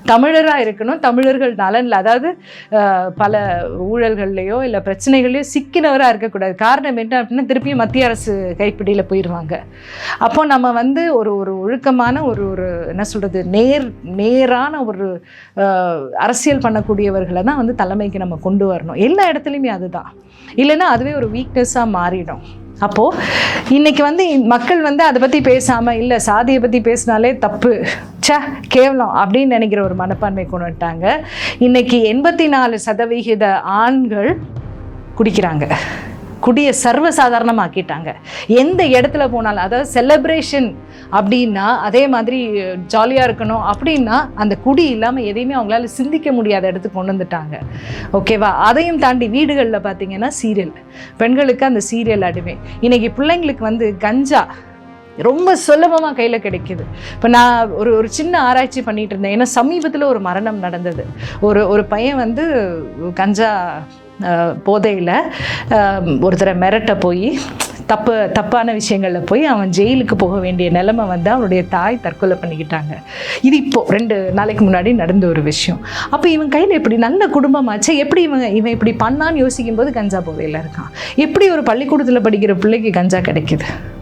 தமிழராக இருக்கணும், தமிழர்கள் நலனில், அதாவது பல ஊழல்கள்லையோ இல்லை பிரச்சனைகள்லையோ சிக்கினவராக இருக்கக்கூடாது. காரணம் என்ன அப்படின்னா திருப்பியும் மத்திய அரசு கைப்பிடியில் போயிடுவாங்க. அப்போ நம்ம வந்து ஒரு ஒரு ஒழுக்கமான ஒரு ஒரு என்ன சொல்கிறது நேரான ஒரு அரசியல் பண்ணக்கூடியவர்களை தான் வந்து தலைமைக்கு நம்ம கொண்டு வரணும். எல்லா இடத்துலையுமே அதுதான், இல்லைன்னா அதுவே ஒரு வீக்னஸாக மாறிடும். அப்போது இன்றைக்கி வந்து மக்கள் வந்து அதை பற்றி பேசாமல், இல்லை சாதியை பற்றி பேசினாலே தப்பு, கேவலம் அப்படின்னு நினைக்கிற ஒரு மனப்பான்மை கொண்டு வந்துட்டாங்க. இன்றைக்கி 84% ஆண்கள் குடிக்கிறாங்க. குடியை சர்வசாதாரணமாக்கிட்டாங்க. எந்த இடத்துல போனாலும், அதாவது செலிப்ரேஷன் அப்படின்னா, அதே மாதிரி ஜாலியாக இருக்கணும் அப்படின்னா, அந்த குடி இல்லாமல் எதையுமே அவங்களால சிந்திக்க முடியாத இடத்துக்கு கொண்டு வந்துட்டாங்க. ஓகேவா? அதையும் தாண்டி வீடுகளில் பார்த்தீங்கன்னா சீரியல், பெண்களுக்கு அந்த சீரியல் அடிமை. இன்றைக்கி பிள்ளைங்களுக்கு வந்து கஞ்சா ரொம்ப சுலபமாக கையில் கிடைக்கிது. இப்போ நான் ஒரு சின்ன ஆராய்ச்சி பண்ணிகிட்டு இருந்தேன். ஏன்னா சமீபத்தில் ஒரு மரணம் நடந்தது. ஒரு பையன் வந்து கஞ்சா போதையில் ஒருத்தரை மிரட்ட போய் தப்பான விஷயங்களில் போய் அவன் ஜெயிலுக்கு போக வேண்டிய நிலைமை வந்து அவனுடைய தாய் தற்கொலை பண்ணிக்கிட்டாங்க. இது இப்போது 2 நாளைக்கு முன்னாடி நடந்த ஒரு விஷயம். அப்போ இவன் கையில் எப்படி நல்ல குடும்பமாச்சு, எப்படி இவன் இப்படி பண்ணான்னு யோசிக்கும் போது கஞ்சா போதையில் இருக்கான். எப்படி ஒரு பள்ளிக்கூடத்தில் படிக்கிற பிள்ளைக்கு கஞ்சா கிடைக்கிது?